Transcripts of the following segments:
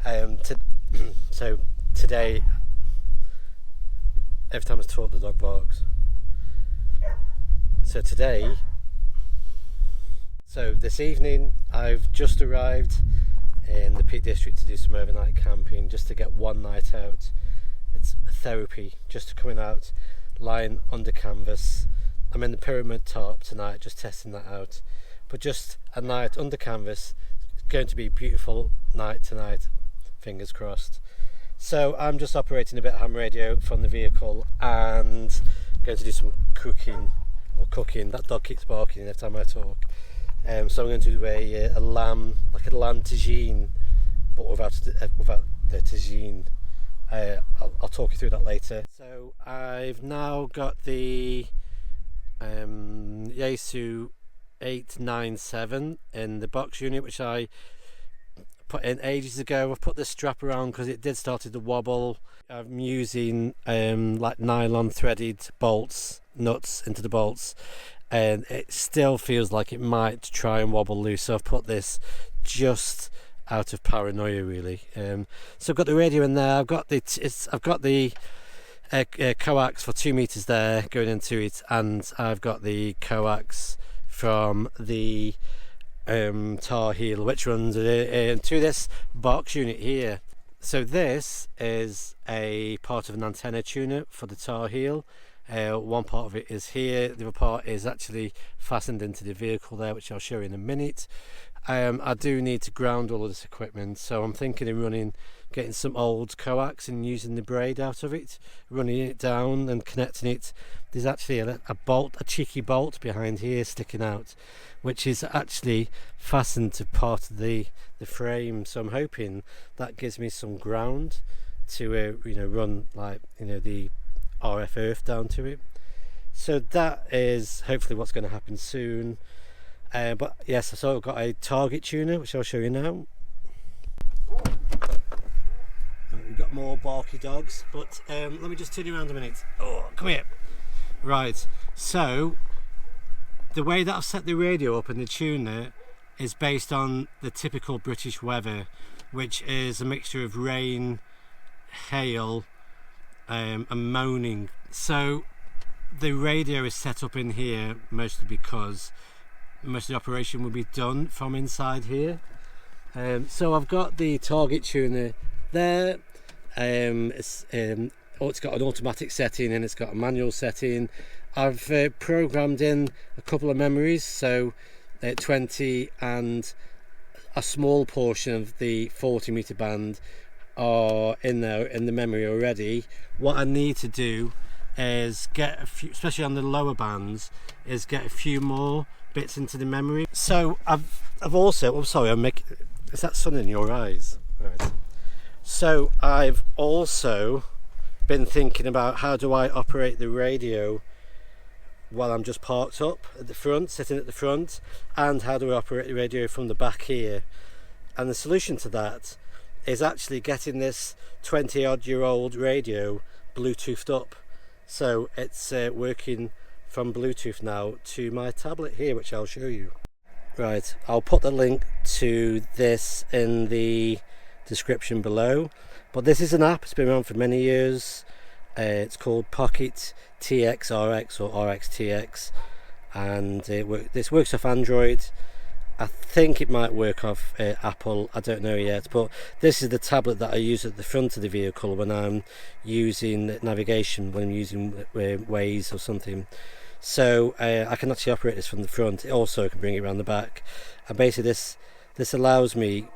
So today, every time I talk, the dog barks. So this evening, I've just arrived in the Peak District to do some overnight camping, just to get one night out. It's a therapy, just coming out, lying under canvas. I'm in the pyramid top tonight, just testing that out. But just a night under canvas. It's going to be a beautiful night tonight, fingers crossed. So I'm just operating a bit of ham radio from the vehicle and going to do some cooking. That dog keeps barking every time I talk. So I'm going to do a lamb tagine, but without the tagine. I'll talk you through that later. So I've now got the Yaesu 897 in the box unit, which I put in ages ago. I've put this strap around because it did start to wobble. I'm using like nylon threaded bolts, nuts into the bolts, and it still feels like it might try and wobble loose. So I've put this just out of paranoia, really. So I've got the radio in there. I've got the coax for 2 meters there going into it, and I've got the coax from the tar heel, which runs to this box unit here. So this is a part of an antenna tuner for the tar heel. One part of it is here, the other part is actually fastened into the vehicle there, which I'll show you in a minute. I do need to ground all of this equipment, so I'm thinking of getting some old coax and using the braid out of it, running it down and connecting it. There's actually a cheeky bolt behind here sticking out, which is actually fastened to part of the frame. So I'm hoping that gives me some ground to run the RF earth down to it. So that is hopefully what's going to happen soon. But yes, so I've got a target tuner, which I'll show you now. We've got more barky dogs, but let me just turn you around a minute. Oh, come here. Right, so the way that I've set the radio up in the tuner is based on the typical British weather, which is a mixture of rain, hail, and moaning. So the radio is set up in here mostly because most of the operation will be done from inside here. So I've got the target tuner there. It's got an automatic setting and it's got a manual setting. I've programmed in a couple of memories, so 20 and a small portion of the 40 meter band are in there in the memory already. What I need to do is get a few, especially on the lower bands, is get a few more bits into the memory. So I've also, I'm sorry, is that sun in your eyes? Right. So I've also been thinking about how do I operate the radio while I'm just parked up at the front, sitting at the front, and how do I operate the radio from the back here. And the solution to that is actually getting this 20-odd-year-old radio Bluetoothed up. So it's working from Bluetooth now to my tablet here, which I'll show you. Right, I'll put the link to this in the description below, but this is an app. It's been around for many years. It's called Pocket TXRX or RXTX, and this works off Android. I think it might work off Apple, I don't know yet, but this is the tablet that I use at the front of the vehicle when I'm using navigation, when I'm using Waze or something. So I can actually operate this from the front. It also can bring it around the back, and basically this allows me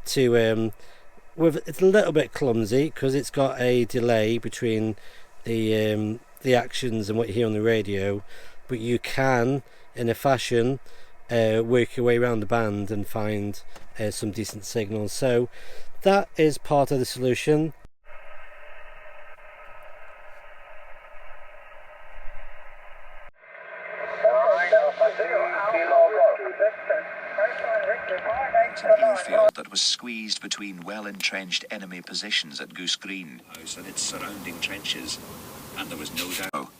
to it's a little bit clumsy because it's got a delay between the actions and what you hear on the radio, but you can in a fashion work your way around the band and find some decent signals. So that is part of the solution. Field that was squeezed between well-entrenched enemy positions at Goose Green House and its surrounding trenches, and there was no doubt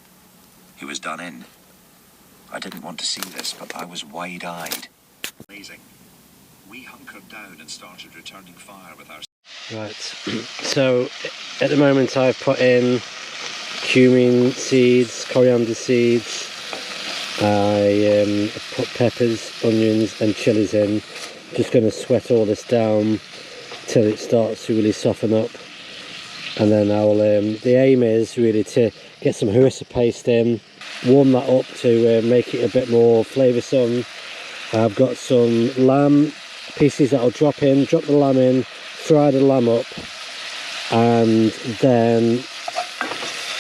he was done in. I didn't want to see this, but I was wide-eyed. Amazing. We hunkered down and started returning fire with our... Right, so at the moment I've put in cumin seeds, coriander seeds, I put peppers, onions and chilies in. Just going to sweat all this down till it starts to really soften up, and then I'll the aim is really to get some harissa paste in, warm that up to make it a bit more flavoursome. I've got some lamb pieces that I'll drop the lamb in, fry the lamb up, and then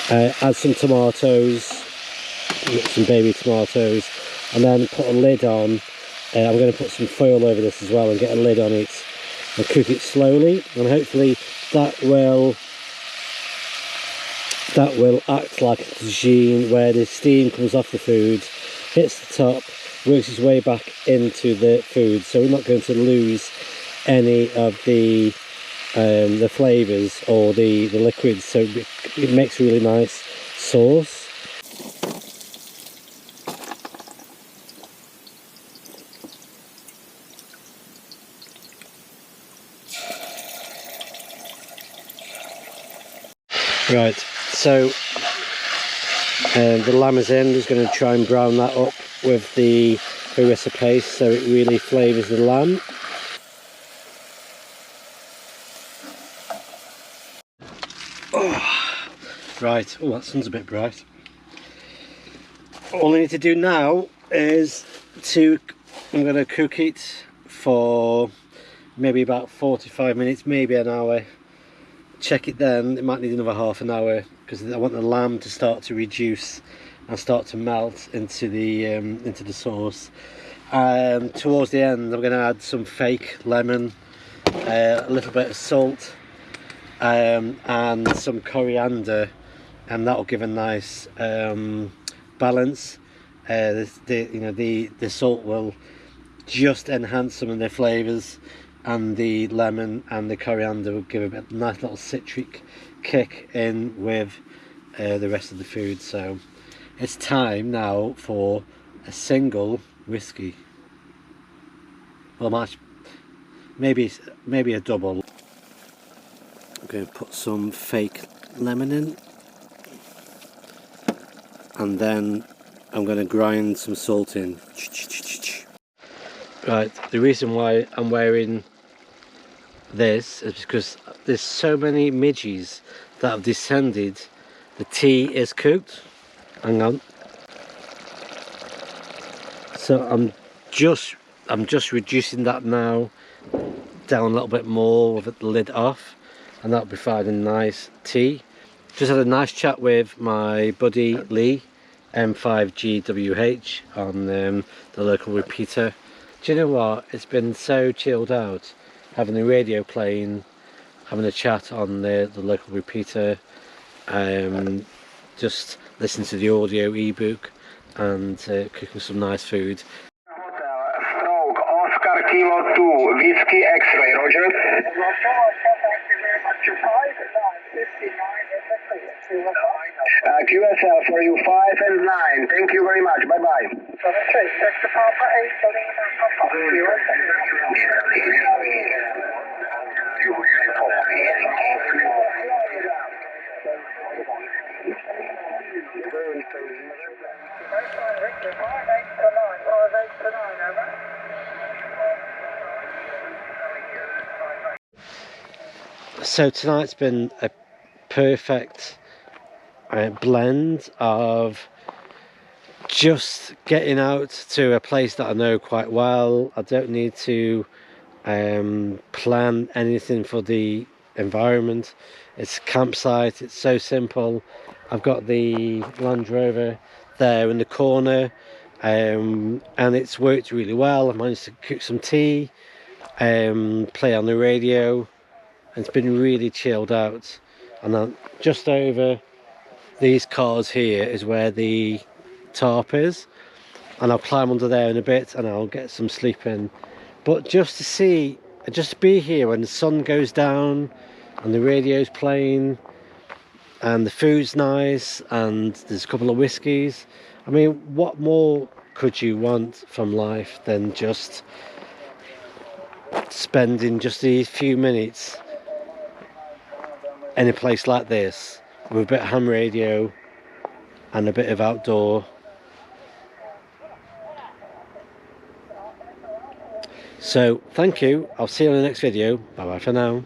add some tomatoes, some baby tomatoes, and then put a lid on. I'm going to put some foil over this as well and get a lid on it and cook it slowly, and hopefully that will act like a tagine where the steam comes off the food, hits the top, works its way back into the food, so we're not going to lose any of the flavours or the liquids, so it makes a really nice sauce. Right, so the lamb is in. Just going to try and brown that up with the harissa paste so it really flavours the lamb. Oh, right, oh, that sun's a bit bright. All I need to do now is I'm going to cook it for maybe about 45 minutes, maybe an hour. Check it then, it might need another half an hour because I want the lamb to start to reduce and start to melt into the sauce. Towards the end I'm going to add some fake lemon, a little bit of salt, and some coriander, and that'll give a nice balance. The salt will just enhance some of the flavours, and the lemon and the coriander will give a nice little citric kick in with the rest of the food. So it's time now for a single whiskey. Well, maybe a double. I'm going to put some fake lemon in, and then I'm going to grind some salt in. Right, the reason why I'm wearing this is because there's so many midges that have descended. The tea is cooked. Hang on. So I'm just reducing that now down a little bit more with the lid off, and that'll be fine and nice tea. Just had a nice chat with my buddy Lee, M5GWH, on the local repeater. Do you know what? It's been so chilled out, having the radio playing, having a chat on the local repeater, just listen to the audio ebook, and cooking some nice food. Stroke, Oscar Kilo 2, Whiskey X-ray, Roger. QSL for you 5 and 9. Thank you very much. Bye bye. So tonight's been a perfect blend of just getting out to a place that I know quite well. I don't need to plan anything for the environment. It's a campsite, it's so simple. I've got the Land Rover there in the corner, and it's worked really well. I've managed to cook some tea, play on the radio, and it's been really chilled out. And then just over these cars here is where the tarp is, and I'll climb under there in a bit and I'll get some sleep in. But just to be here when the sun goes down and the radio's playing and the food's nice and there's a couple of whiskies, I mean, what more could you want from life than just spending just these few minutes in a place like this with a bit of ham radio and a bit of outdoor. So thank you, I'll see you in the next video. Bye bye for now.